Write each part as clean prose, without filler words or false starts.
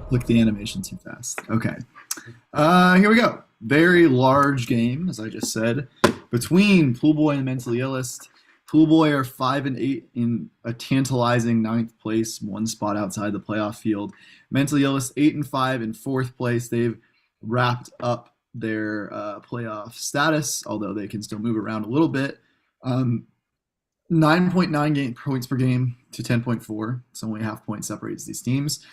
Click the animation too fast. Okay. Here we go. Very large game, as I just said, between Pool Boy and Mentally Illest. Pool Boy are 5-8 in a tantalizing ninth place, one spot outside the playoff field. Mentally Illest 8-5 in fourth place. They've wrapped up their playoff status, although they can still move around a little bit. 9.9 points per game to 10.4. It's only a half point separates these teams.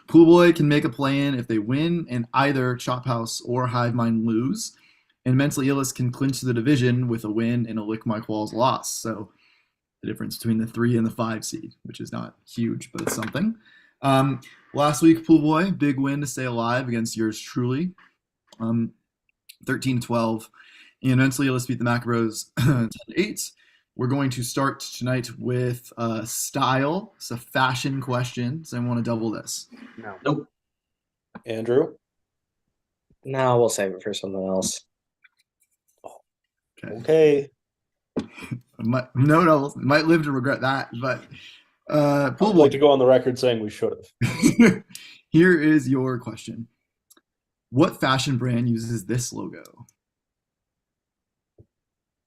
Pool Boy can make a play-in if they win, and either Chop House or Hive Mind lose. And Mentally Illest can clinch the division with a win and a Lick My Qualls loss. So the difference between the 3 and the 5 seed, which is not huge, but it's something. Last week, Pool Boy, big win to stay alive against yours truly. 13-12. And Mentally Illest beat the Macabros 10-8. We're going to start tonight with style. It's a fashion question. Does anyone want to double this? No. Nope. Andrew? No, we'll save it for something else. Okay. No, might live to regret that. But Pool I'd Boy, like to go on the record saying we should have. here is your question. What fashion brand uses this logo?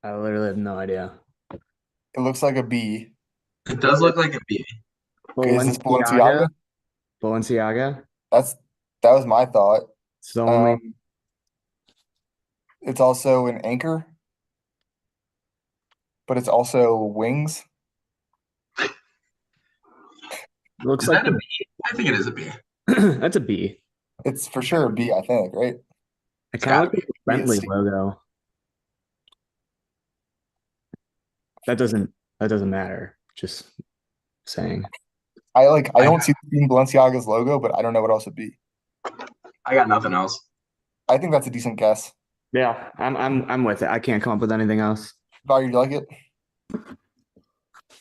I literally have no idea. It looks like a bee. It does look like a bee. Is this Balenciaga? Balenciaga? That was my thought. It's the only. It's also an anchor, but it's also wings. Looks Is like that a bee? I think it is a bee. that's a B. It's for sure a bee, I think, right? It kind of gotta looks like the Bentley C. logo. That doesn't matter. Just saying. I don't see Balenciaga's logo, but I don't know what else it'd be. I got nothing else. I think that's a decent guess. Yeah, I'm with it. I can't come up with anything else. Val, you like it?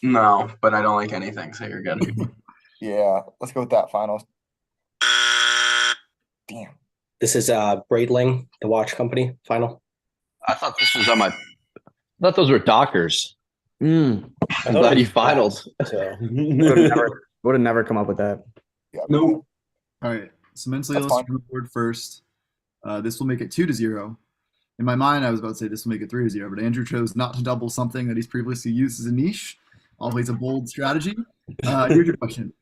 No, but I don't like anything, so you're good. Yeah, let's go with that. Finals. Damn. This is Breitling, the watch company, final. I thought this was on my. I thought those were Dockers. Mm. I'm glad you finaled. So. Would have never come up with that. Yeah. Nope. All right. So Mentally That's Illest fine. on the board first. This will make it 2-0. In my mind, I was about to say this will make it 3-0, but Andrew chose not to double something that he's previously used as a niche. Always a bold strategy. Here's your question.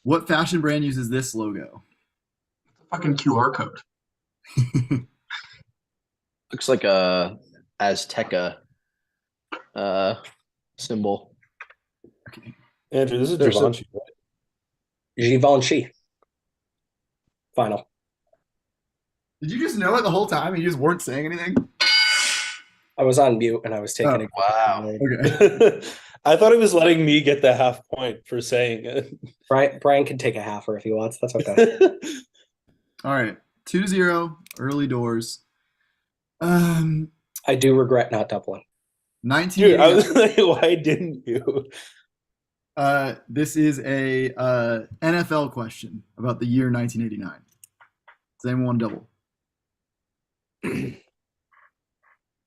What fashion brand uses this logo? Fucking QR code. Looks like a Azteca symbol. Okay. Andrew, this is There's a- Givenchy, right? Givenchy, final. Did you just know it the whole time and you just weren't saying anything? I was on mute and I was taking Oh, wow. Okay. I thought he was letting me get the half point for saying it. Brian can take a halfer if he wants. That's okay. All right. 2-0, early doors. I do regret not doubling. 19. Dude, I was like, why didn't you? This is a NFL question about the year 1989. Does anyone want to double?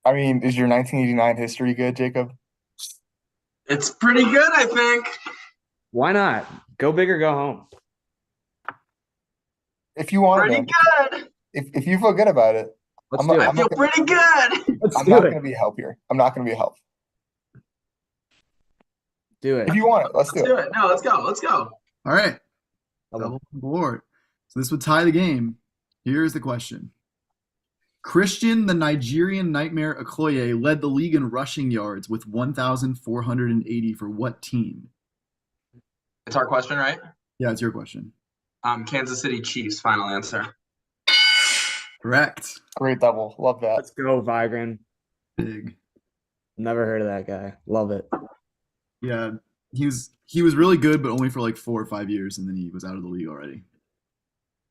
I mean, is your 1989 history good, Jacob? It's pretty good, I think. Why not? Go big or go home. If you want Pretty to, good. if you feel good about it, Let's I'm do not- I it. feel pretty good. Let's I'm do not it. going to be a help here. I'm not going to be a help. Do it. If you want it, let's Let's do do it. it. No, let's go. Let's go. All right. Double. Double on board. So this would tie the game. Here's the question. Christian, the Nigerian Nightmare Okoye, led the league in rushing yards with 1,480 for what team? It's our question, right? Yeah, it's your question. Kansas City Chiefs, final answer. Correct. Great double. Love that. Let's go, Vigran. Big. Never heard of that guy. Love it. Yeah, he was really good, but only for like 4 or 5 years, and then he was out of the league already.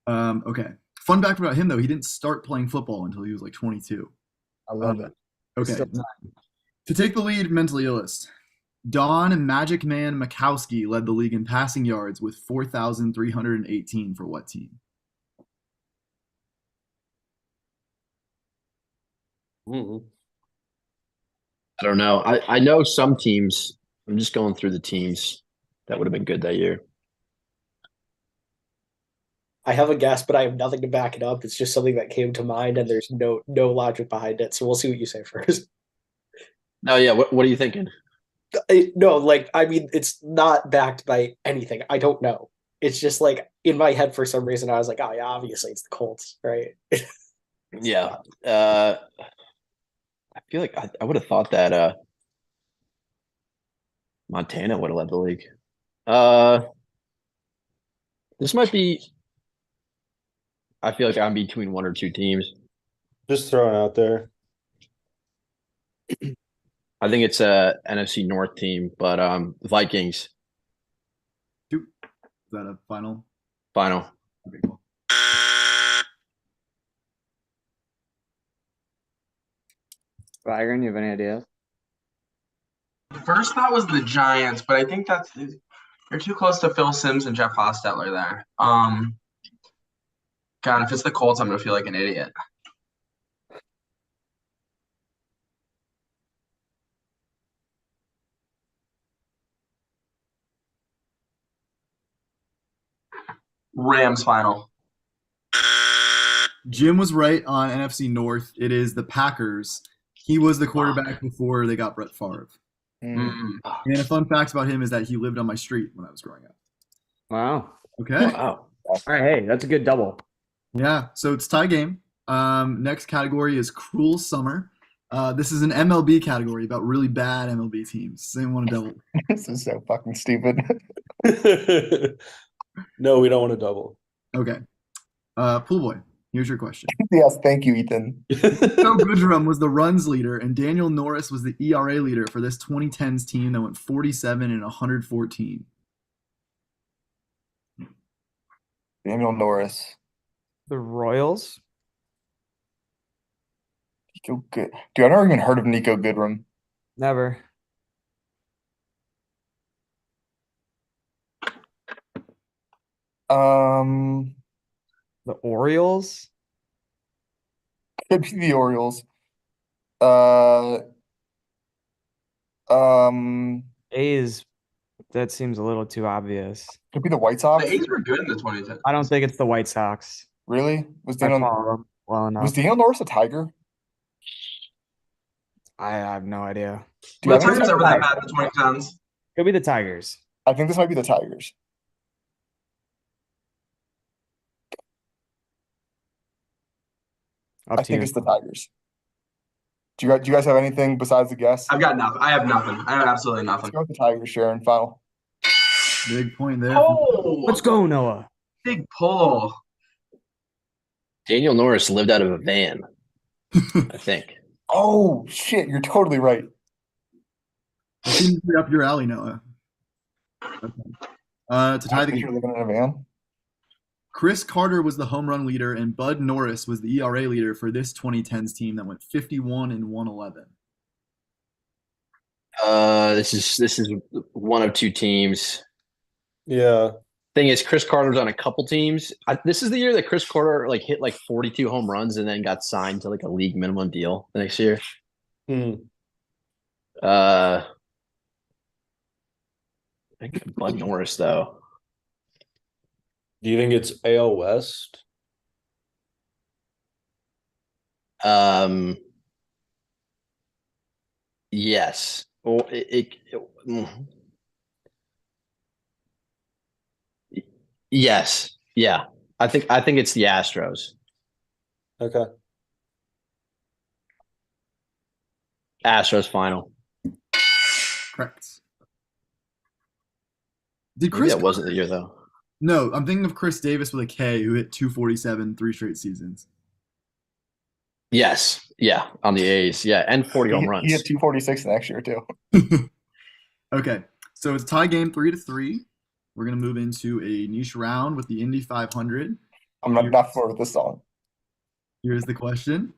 Okay. Fun fact about him though, he didn't start playing football until he was like 22. I love it. Okay. Still- To take the lead, Mentally Illest. Don Magic Man Makowski led the league in passing yards with 4,318 for what team? Mm. I don't know. I know some teams. I'm just going through the teams that would have been good that year. I have a guess, but I have nothing to back it up. It's just something that came to mind, and there's no logic behind it. So we'll see what you say first. No, yeah. What are you thinking? No, like I mean, it's not backed by anything. I don't know. It's just like in my head for some reason I was like, oh yeah, obviously it's the Colts, right? Yeah. I feel like I would have thought that Montana would have led the league. Uh, this might be. I feel like I'm between one or two teams. Just throwing out there. I think it's a NFC North team, but Vikings Is that a final? final. Okay, cool. Byron, you have any ideas? First thought was the Giants, but I think you're too close to Phil Simms and Jeff Hostetler there. God, if it's the Colts, I'm gonna feel like an idiot. Rams final. Jim was right on NFC North. It is the Packers. He was the quarterback before they got Brett Favre. Mm. And a fun fact about him is that he lived on my street when I was growing up. Wow. Okay. Wow. All right, hey, that's a good double. Yeah. So it's tie game. Next category is Cruel Summer. This is an MLB category about really bad MLB teams. Does anyone want to double? This is so fucking stupid. No, we don't want to double. Okay. Pool Boy, here's your question. Yes, thank you, Ethan. Joe Goodrum was the runs leader, and Daniel Norris was the ERA leader for this 2010s team that went 47 and 114. Daniel Norris. The Royals? Nico Good. Dude, I've never even heard of Nico Goodrum. Never. Um, The Orioles? could be the Orioles. Uh, A's. That seems a little too obvious. could be the White Sox. The A's were good in the 2010s. I don't think it's the White Sox. Really? Was I Daniel follow them well enough. Norris a Tiger? I have no idea. Dude, The I think Tigers this ever might that bad in the 2010s? Could be the Tigers. be the Tigers. Up I to think you. it's the Tigers. Do you guys have anything besides the guess? I've got nothing. I have nothing. I have absolutely Let's nothing. go with the Tigers, Sharon. Final. Big point there. Oh, Let's go, Noah. big pull. Daniel Norris lived out of a van, I think. Oh shit, you're totally right. That seems to be up your alley, Noah. Okay. To tie the You're game, living in a van. Chris Carter was the home run leader, and Bud Norris was the ERA leader for this 2010s team that went 51 and 111. This is one of two teams. Yeah. Thing is, Chris Carter's on a couple teams. This is the year that Chris Carter hit 42 home runs and then got signed to a league minimum deal the next year. Hmm. I think Bud Norris though. Do you think it's AL West? Yes. Well, yes. Yeah. I think it's the Astros. Okay. Astros final. Correct. Did Maybe Chris? that wasn't the year though. No, I'm thinking of Chris Davis with a K, who hit 247 3 straight seasons. Yes. Yeah. On the A's. Yeah. And 40 home runs. He had 246 next year too. Okay, so it's a tie game 3-3. We're gonna move into a niche round with the Indy 500. I'm not familiar with this song. Here's the question.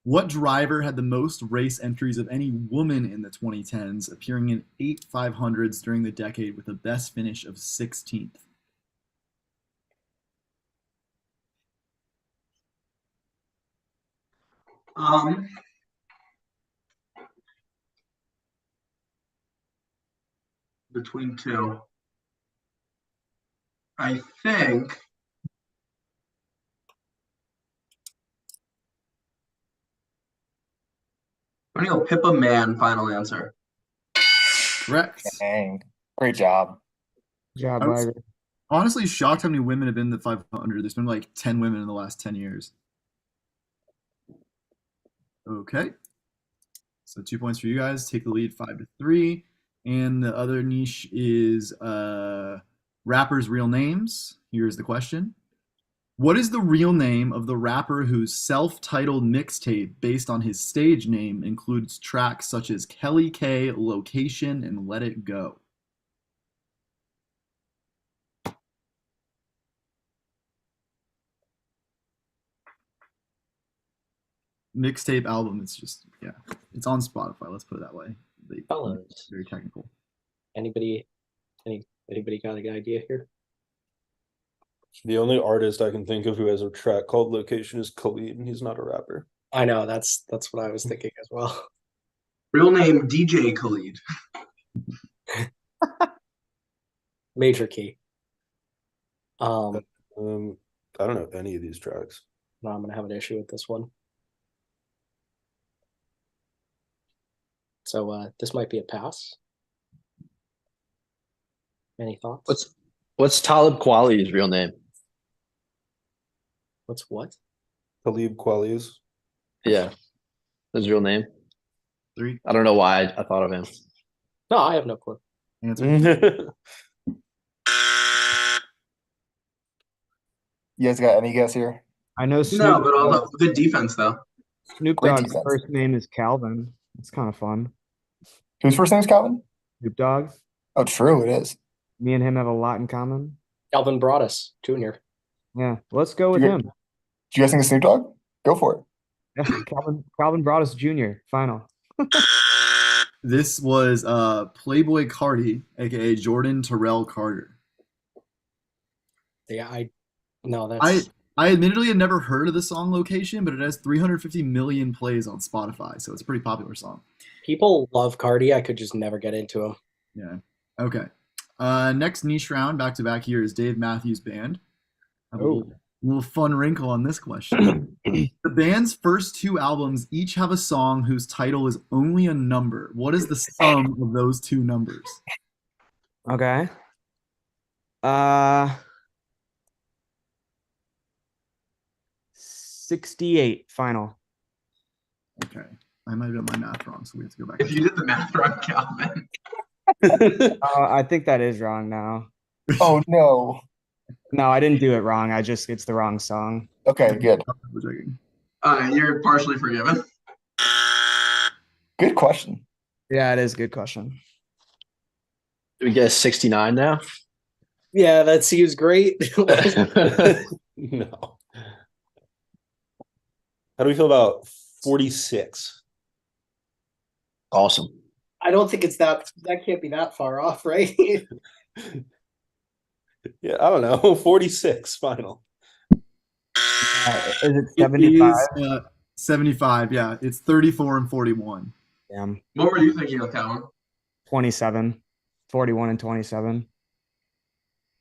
What driver had the most race entries of any woman in the 2010s, appearing in 8 500s during the decade with a best finish of 16th? between two. I think. I'm gonna go Pippa Man. Final answer. Correct. Dang. Great job. Job, I was- Iger. Honestly, shocked how many women have been in the 500. There's been like 10 women in the last 10 years. Okay. So 2 points for you guys. Take the lead 5-3. And the other niche is rappers' real names. Here's the question. What is the real name of the rapper whose self-titled mixtape based on his stage name includes tracks such as Kelly K, Location, and Let It Go? Mixtape album. It's just, yeah, it's on Spotify. Let's put it that way. Fellas, Very technical. anybody got a good idea here? The only artist I can think of who has a track called Location is Khalid, and he's not a rapper. I know that's what I was thinking as well. Real name DJ Khalid. Major key. I don't know any of these tracks. No, I'm gonna have an issue with this one. So this might be a pass. Any thoughts? What's Talib Kweli's real name? What's what? Khalid Kweli's. Yeah, his real name. 3 I don't know why I thought of him. No, I have no clue. answers. You guys got any guess here? I know No, Snoop, but all good defense though. Snoop Great Dogg's defense. first name is Calvin. It's kind of fun. Whose first name is Calvin? Snoop Dogg. Oh, true, it is. Me and him have a lot in common. Calvin Broadus Jr. Yeah, let's go with You- him. Do you guys think it's Snoop Dogg? Go for it. Yeah, Calvin Broadus Jr. Final. This was Playboy Cardi, aka Jordan Terrell Carter. Yeah, that's I admittedly had never heard of the song Location, but it has 350 million plays on Spotify, so it's a pretty popular song. people love Cardi. I could just never get into him. Yeah. Okay. Next niche round, back to back here, is Dave Matthews Band. I have a little fun wrinkle on this question. The band's first 2 albums each have a song whose title is only a number. What is the sum of those 2 numbers? Okay. 68 final. Okay. I might have done my math wrong, so we have to go back. If you did the math wrong, Calvin. I think that is wrong now. Oh no. No, I didn't do it wrong. It's the wrong song. Okay, good. You're partially forgiven. Good question. Yeah, it is a good question. Do we get 69 now? Yeah, that seems great. No. How do we feel about 46? Awesome. I don't think it's that can't be that far off, right? Yeah, I don't know. 46 final. Is it 75? 75, yeah. It's 34 and 41. Damn. What were you thinking of, Calvin? 27. 41 and 27.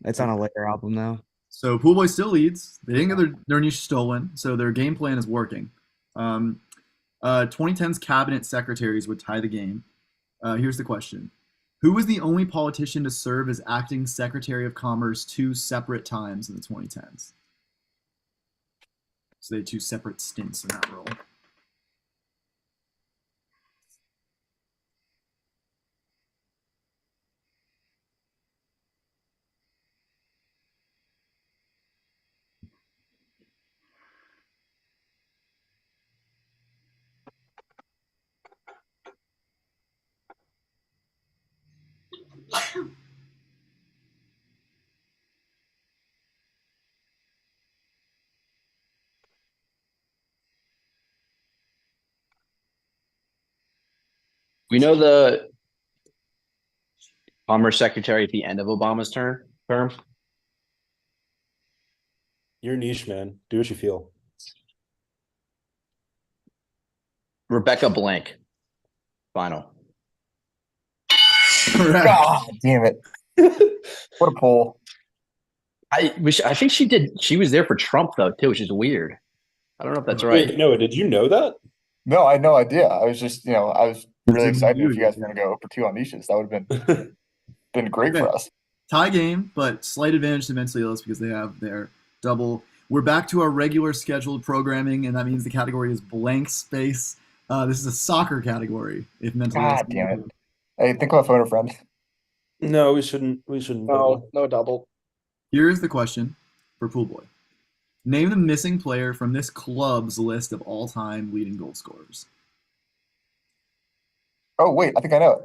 It's on a later album though. So Pool Boy still leads. They didn't get their niche stolen, so their game plan is working. 2010's cabinet secretaries would tie the game. Here's the question. Who was the only politician to serve as acting Secretary of Commerce 2 separate times in the 2010s? So they had 2 separate stints in that role. We know the Commerce Secretary at the end of Obama's term. You're niche, man. Do what you feel. Rebecca Blank. Final. Correct. God damn it. What a pull. I think she did. She was there for Trump though too, which is weird. I don't know if that's right. Wait, Noah, did you know that? No, I had no idea. I was just, I was really It's excited if huge. you guys were going to go for 2 on niches. That would have been great for Okay. us. Tie game, but slight advantage to Mentally Illest because they have their double. We're back to our regular scheduled programming, and that means the category is blank space. This is a soccer category. If Mentally God Illest. damn it. Hey, think about phone a friend. No, we shouldn't. We shouldn't. No, no double. Here's the question for Pool Boy. Name the missing player from this club's list of all-time leading goal scorers. Oh, wait, I think I know it.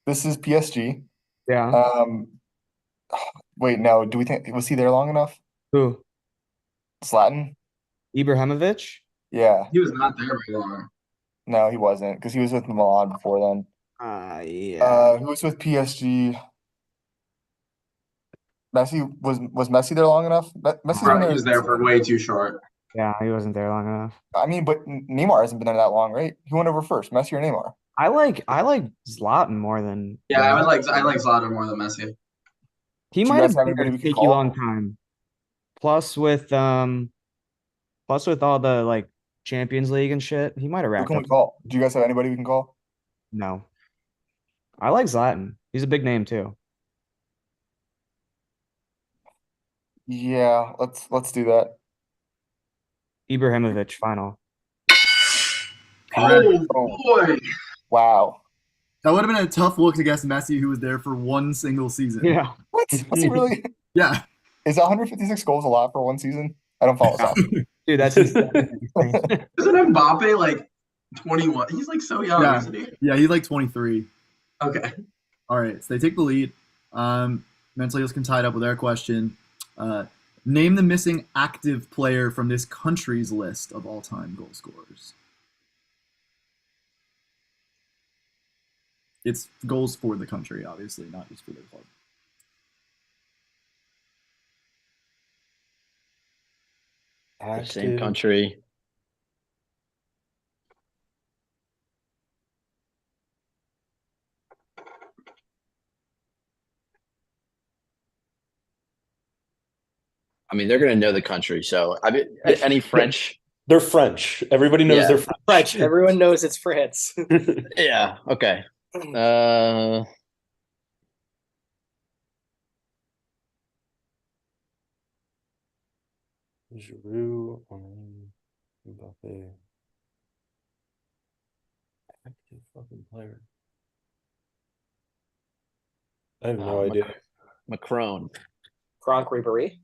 This is PSG. Yeah. Wait, no, do we think, was he there long enough? Who? Zlatan? Ibrahimovic? Yeah. He was not there very long. No, he wasn't, because he was with Milan before then. Yeah. Who was with PSG? Messi was Messi there long enough? Messi's been Bro, there. he was there for way too short. Yeah, he wasn't there long enough. I mean, but Neymar hasn't been there that long, right? Who went over first, Messi or Neymar? I like Zlatan more than Yeah, I like Zlatan more than Messi. he Do you might guys have have been there anybody a we can shaky call? long time. Plus with all the like Champions League and shit, he might have Who racked can up. we call? Do you guys have anybody we can call? No. I like Zlatan. He's a big name too. Yeah, let's do that. Ibrahimovic final. Correct. Oh boy! Wow. That would have been a tough look against Messi, who was there for one single season. Yeah. What? Was he really? Yeah. Is 156 goals a lot for one season? I don't follow soccer. Dude, that's insane. Isn't Mbappe like 21? He's like so young, Yeah. isn't he? Yeah, he's like 23. Okay. All right, so they take the lead. Mentally Illest can tie it up with their question. Name the missing active player from this country's list of all-time goal scorers. It's goals for the country, obviously, not just for their club. The same country. I mean, they're gonna know the country, so I mean, any French. They're French. Everybody knows Yeah. they're French. French. Everyone knows it's France. Yeah. Okay. Giroud, Henry, Mbappe. Active fucking player. I have no idea. Macron. Franck Ribéry.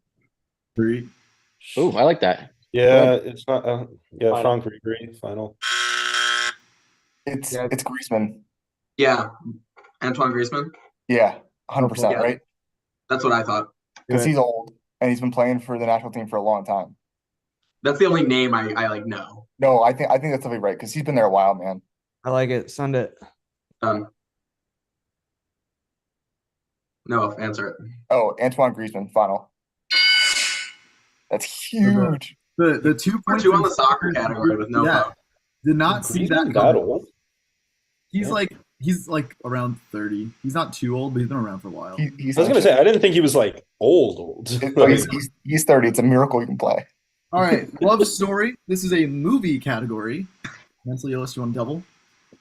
3. Oh, I like that. Yeah, it's not. Yeah, Final. Franck Ribéry, final. It's Yeah. it's Griezmann. Yeah. Antoine Griezmann. Yeah, 100%, Yeah. right? That's what I thought. Because he's old and he's been playing for the national team for a long time. That's the only name I like know. No, I think that's definitely right because he's been there a while, man. I like it. Send it. No, answer it. Oh, Antoine Griezmann, final. That's huge. The 2 We're points two on the soccer category with no Yeah. vote. Did not see Griezmann that that coming. old? He's like around 30. He's not too old, but he's been around for a while. He's I was gonna say I didn't think he was like old. Oh, he's 30. It's a miracle you can play. All right, love story. This is a movie category. Mentally Illest, you want to double?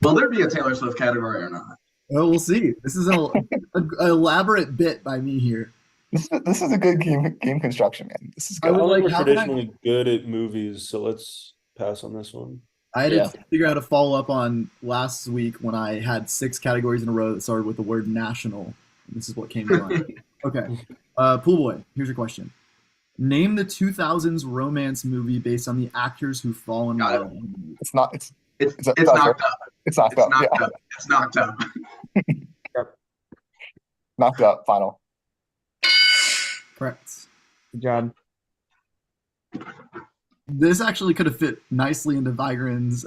Will there be a Taylor Swift category or not? Oh, we'll see. This is an elaborate bit by me here. This is a good game construction, man. This is I good. would like- We're how can I- traditionally good at movies, so let's pass on this one. I had Yeah. to figure out how to follow up on last week when I had 6 categories in a row that started with the word national. And this is what came to mind. Okay. Pool Boy, here's your question. Name the 2000s romance movie based on the actors who fall in Got it. love. in the movie. It's not. It's It's It's a- knocked up. it's knocked It's up. knocked Yeah, up. It's knocked up. knocked up. Final. Correct. Good job. This actually could have fit nicely into Vigran's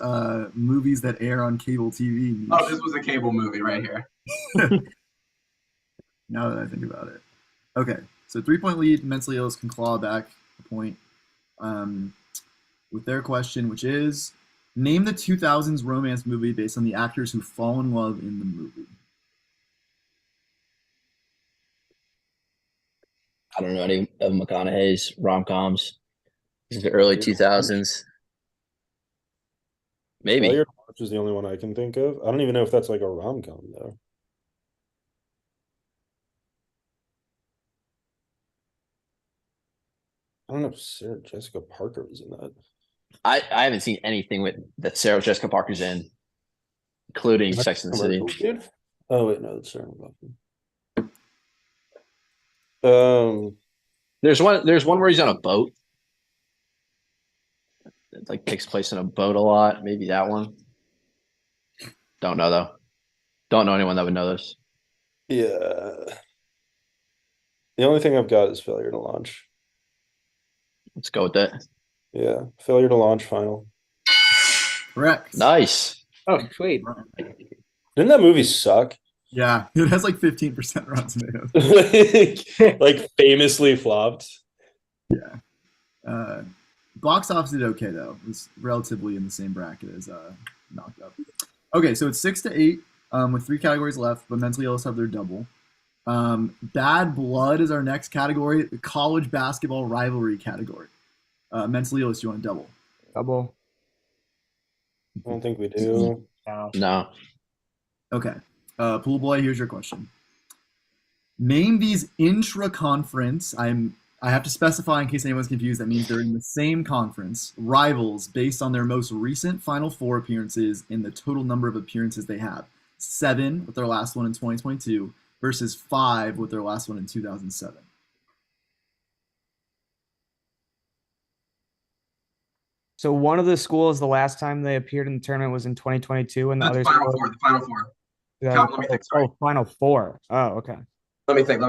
movies that air on cable TV. niche. Oh, this was a cable movie right here. Now that I think about it. Okay, so 3-point lead. Mentally Illest can claw back a point with their question, which is name the 2000s romance movie based on the actors who fall in love in the movie. I don't know any of McConaughey's rom-coms. This is the early Failure to 2000s. Maybe. Failure to Launch is the only one I can think of. I don't even know if that's like a rom-com though. I don't know if Sarah Jessica Parker was in that. I haven't seen anything with that Sarah Jessica Parker's in, including Sex and the City. Dude? Oh wait, no, that's Sarah McLachlan. There's one where he's on a boat. It like takes place in a boat a lot. Maybe that one. Don't know though. Don't know anyone that would know this. Yeah. The only thing I've got is Failure to Launch. Let's go with that. Yeah, Failure to Launch final. Correct. Nice. Oh, sweet. Didn't that movie suck? Yeah, it has like 15% Rotten Tomatoes. like famously flopped. Box office did okay though. It was relatively in the same bracket as Knocked Up. Okay, so it's 6-8 with 3 categories left, but Mentally Illest have their double. Bad Blood is our next category, the college basketball rivalry category. Mentally Illest, you want to double? Double. I don't think we do. No. Okay. Pool Boy, here's your question. Name these intra-conference. I have to specify in case anyone's confused. That means they're in the same conference. Rivals based on their most recent Final Four appearances and the total number of appearances they have. 7 with their last one in 2022 versus 5 with their last one in 2007. So one of the schools, the last time they appeared in the tournament was in 2022, and the That's other Final school- Four. The Final Four. Yeah, Cal, let me think, sorry. Oh, Final Four. Oh, okay. Let me think.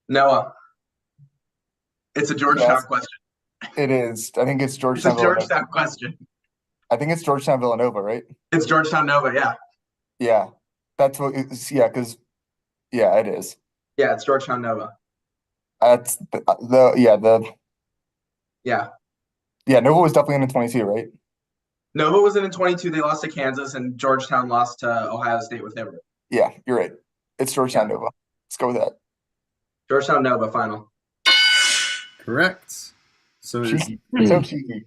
Noah. It's a Georgetown Yes. question. It is. I think it's It's a Georgetown. Villanova. Georgetown question. I think it's Georgetown Villanova, right? It's Georgetown Nova, yeah. Yeah, that's what. It's, yeah, because yeah, it is. Yeah, it's Georgetown Nova. That's Yeah. Nova was definitely in the 22, right? Nova was in 22. They lost to Kansas, and Georgetown lost to Ohio State with Hibbert. Yeah, you're right. It's Georgetown Nova. Let's go with that. Georgetown Nova final. Correct. So it's So cheeky.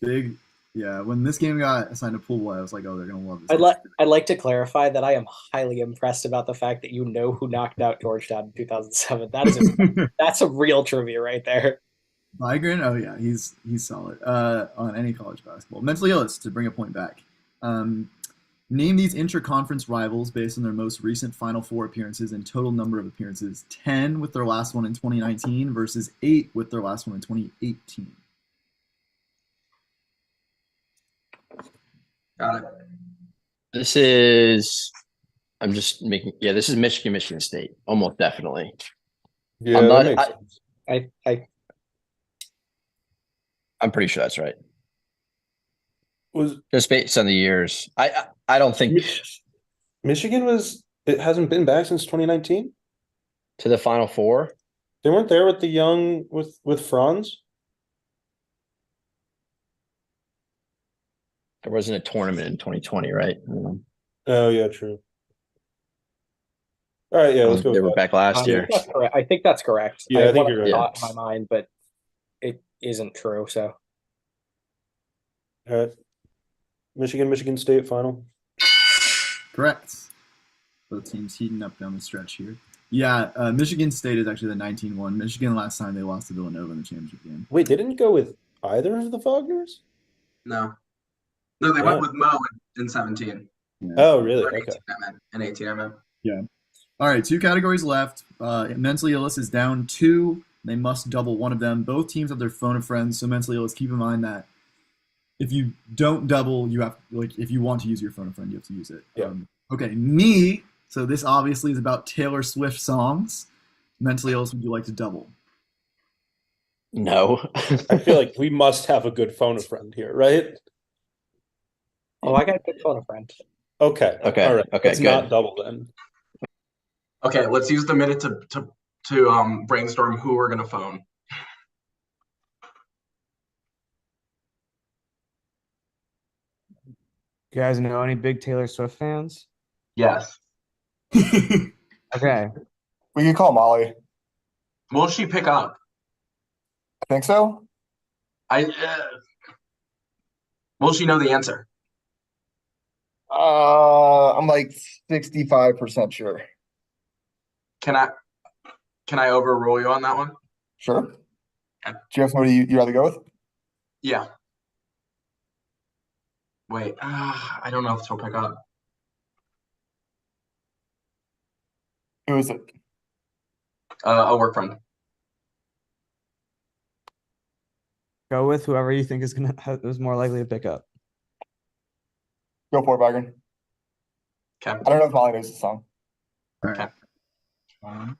big. Yeah, when this game got assigned to Pool Boy, I was like, oh, they're going to love this. I'd like to clarify that I am highly impressed about the fact that you know who knocked out Georgetown in 2007. That is that's a real trivia right there. Vigran, oh yeah, he's solid on any college basketball. Mentally Illest, to bring a point back. Name these intra-conference rivals based on their most recent Final Four appearances and total number of appearances. 10 with their last one in 2019 versus 8 with their last one in 2018. Got it. This is this is Michigan State. Almost definitely. Yeah, I'm that not- makes sense. I'm pretty sure that's right. Was Just based on the years. I don't think Michigan it hasn't been back since 2019? to the Final Four. They weren't there with the young with Franz? There wasn't a tournament in 2020, right? Oh yeah, true. All right, yeah, let's go They with were that. back last year. That's correct. I think that's correct. Yeah, I have think one you're right. thought in my mind, but it isn't true. So All right. Michigan State final. Correct. Both teams heating up down the stretch here. Yeah, Michigan State is actually the 19-1. Michigan last time they lost to Villanova in the championship game. Wait, they didn't go with either of the Faulkners? No, they went with Mo in 17. Yeah. Oh, really? Or 18, Okay. I meant. In 18, I meant. All right, 2 categories left. Mentally Illest is down 2. They must double one of them. Both teams have their phone of friends, so Mentally Illest, keep in mind that if you don't double, you have if you want to use your phone of friend, you have to use it. Yeah. Okay, me. So this obviously is about Taylor Swift songs. Mentally Illest, would you like to double? No. I feel like we must have a good phone a friend here, right? I got a good phone a friend. Okay. Okay, All right. okay, Let's good. not double then. Okay, let's use the minute to brainstorm who we're gonna phone. You guys know any big Taylor Swift fans? Yes. Okay. We can call Molly. Will she pick up? I think so. Will she know the answer? I'm like 65% sure. Can I overrule you on that one? Sure. Okay. Do you have somebody you'd rather go with? Yeah. Wait, I don't know if she'll pick up. Who is it? A work friend. Go with whoever you think is more likely to pick up. Go for it, Byron. Okay. I don't know if Molly knows the song. All right. Okay.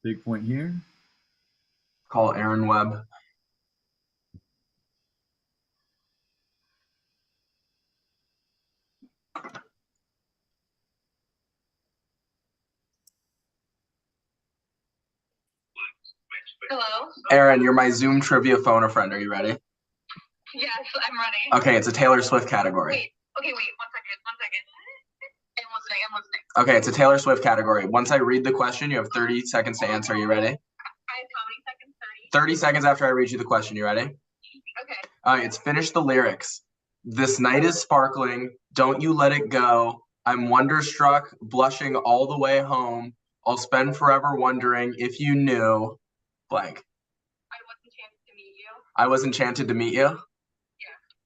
Big point here. Call Aaron Webb. Hello? Aaron, you're my Zoom trivia phone a friend. Are you ready? Yes, I'm ready. Okay, it's a Taylor Swift category. Wait, okay, wait, 1 second. I'm listening. Okay, it's a Taylor Swift category. Once I read the question, you have 30 seconds to answer. Are you ready? I have how many seconds? 30 seconds after I read you the question. You ready? Okay. It's finish the lyrics. This night is sparkling. Don't you let it go. I'm wonderstruck, blushing all the way home. I'll spend forever wondering if you knew blank. I was enchanted to meet you. I was enchanted to meet you?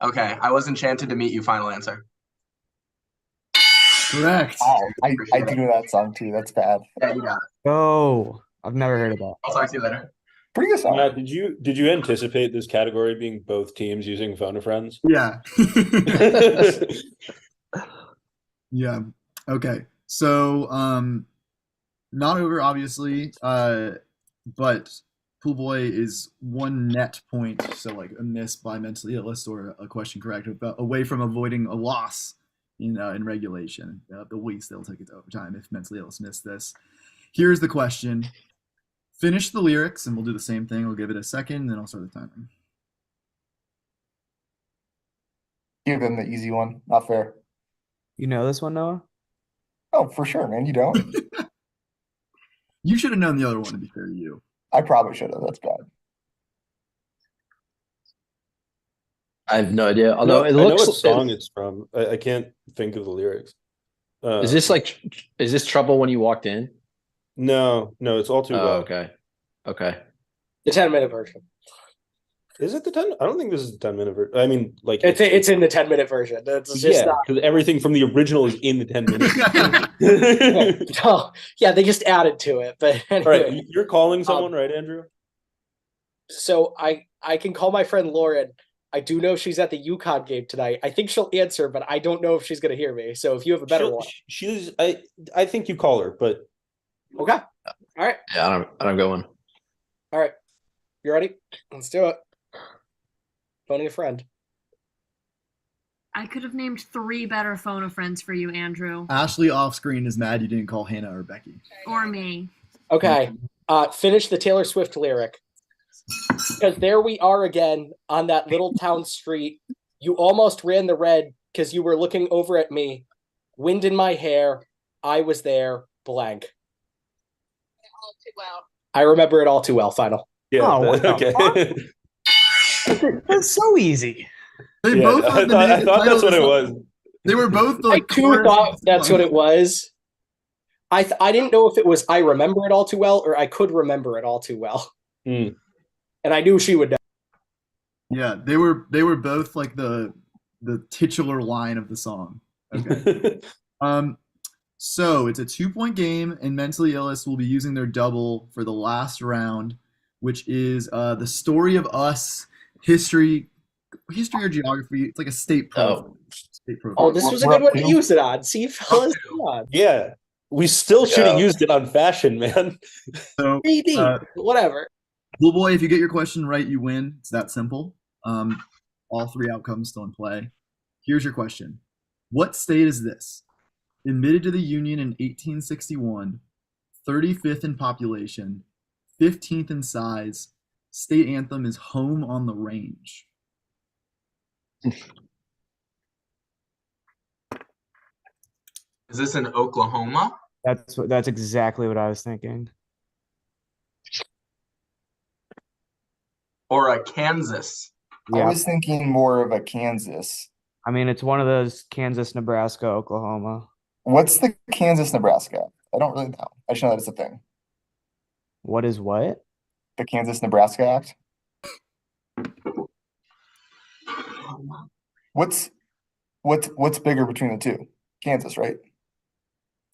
Yeah. Okay, I was enchanted to meet you. Final answer. Correct. Wow, I Appreciate do it. know that song too. That's bad. Yeah, you got it. Oh, I've never heard of that. I'll talk to you later. Pretty good song. Matt, did you anticipate this category being both teams using phone a friends? Yeah. Yeah. Okay. So not over obviously, but Pool Boy is 1 net point, so like a miss by Mentally Illest or a question correct, away from avoiding a loss in regulation. The weeks they'll take it to overtime if Mentally Illest missed this. Here's the question. Finish the lyrics, and we'll do the same thing. We'll give it a second, then I'll start the timer. Give them the easy one. Not fair. You know this one, Noah? Oh, for sure, man. You don't. You should have known the other one, to be fair to you. I probably should have. That's bad. I have no idea. I Although it know looks. what song it's from. I can't think of the lyrics. Is this Trouble When You Walked In? No, it's all too Oh, well. okay. Okay. The 10-minute version. Is it the 10? I don't think this is the 10-minute version. I mean, like It's in the 10-minute version. It's just yeah, because everything from the original is in the 10 minutes. Oh, yeah, they just added to it. But All anyway, right, you're calling someone, right, Andrew? so I can call my friend Lauren. I do know she's at the UConn game tonight. I think she'll answer, but I don't know if she's going to hear me. So if you have a better one, She's. I think you call her, but okay. All right, Yeah, I don't go in. all right. You ready? Let's do it. Phoning a friend. I could have named 3 better phone of friends for you, Andrew. Ashley off screen is mad you didn't call Hannah or Becky. Or me. Okay. Finish the Taylor Swift lyric. Because there we are again on that little town street. You almost ran the red because you were looking over at me. Wind in my hair. I was there. Blank. All too well. I remember it all too well. Final. yeah. Oh, what the Okay. That's so easy. They Yeah, both I had thought the that's what it was. They were both I too thought that's what it was. I didn't know if it was I remember it all too well or I could remember it all too well. Hmm. And I knew she would know. Yeah, they were both like the titular line of the song. Okay. So it's a 2-point game, and Mentally Illest will be using their double for the last round, which is the story of us, history or geography. It's like a state profile. State profile. Oh, this was a good one to use it on. See, fellas, come on. Yeah, we still should have used it on fashion, man. So, BD, whatever. Pool Boy, if you get your question right, you win. It's that simple. All 3 outcomes still in play. Here's your question. What state is this? Admitted to the Union in 1861, 35th in population, 15th in size. State anthem is Home on the Range. Is this in Oklahoma? That's exactly what I was thinking. Or a Kansas? I Yeah, was thinking more of a Kansas. I mean it's one of those Kansas, Nebraska, Oklahoma. What's the Kansas Nebraska? I don't really know. I just know that it's a thing. What is what? The Kansas Nebraska Act. What's bigger between the two? Kansas, right?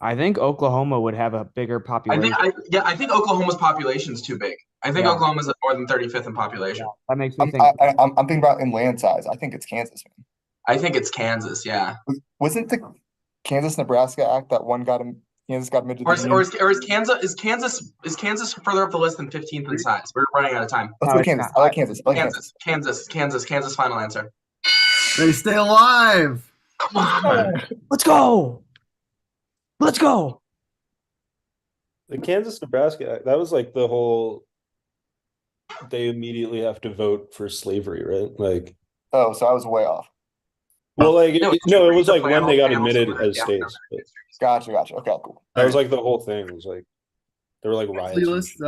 I think Oklahoma would have a bigger I population. think Oklahoma's population is too big. I think Yeah. Oklahoma's more than 35th in population. That makes me I'm think. I'm thinking about in land size. I think it's Kansas, man. I think it's Kansas, yeah. Wasn't the Kansas Nebraska Act that one got him? Kansas got admitted to Or the is, Union? or is Kansas further up the list than 15th in size? We're running out of time. Let's No, go it's Kansas. not. I like Kansas. I like Kansas. Final answer. They stay alive. Come on. Let's go. Let's go. The Kansas Nebraska, that was like the whole. They immediately have to vote for slavery, right? Like, Oh, so I was way off. well, like No, no, it was like the when they got panel admitted survey, as yeah. states. But Gotcha. Okay, cool. that was like the whole thing. It was like there were like riots. and List,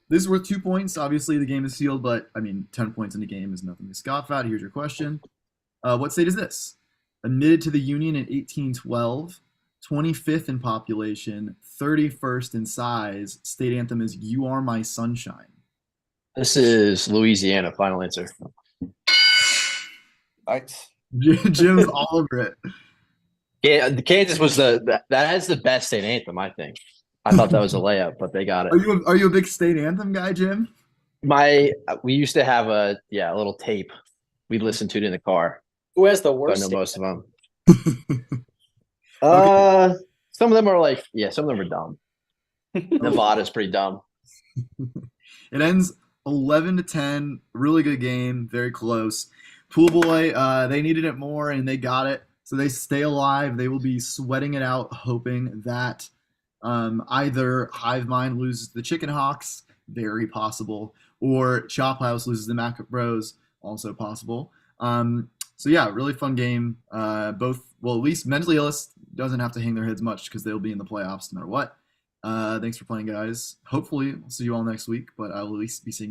this is worth 2 points. Obviously, the game is sealed, but I mean, 10 points in the game is nothing to scoff at. Here's your question: what state is this? Admitted to the Union in 1812, 25th in population, 31st in size. State anthem is "You Are My Sunshine." This is Louisiana. Final answer. Nice. Jim's all over it. Yeah, the Kansas was that is the best state anthem, I think. I thought that was a layup, but they got it. Are you a big state anthem guy, Jim? We used to have a little tape. We'd listen to it in the car. Who has the So I worst? know state? most of them. Some of them are like, some of them are dumb. Nevada's pretty dumb. It ends 11-10. Really good game. Very close. Pool Boy, they needed it more and they got it. So they stay alive. They will be sweating it out, hoping that either Hive Mind loses to the Chicken Hawks, very possible, or Chop House loses the Mac Bros, also possible. So yeah, really fun game. At least Mentally Illest doesn't have to hang their heads much because they'll be in the playoffs no matter what. Thanks for playing, guys. Hopefully, we'll see you all next week, but I will at least be seeing them.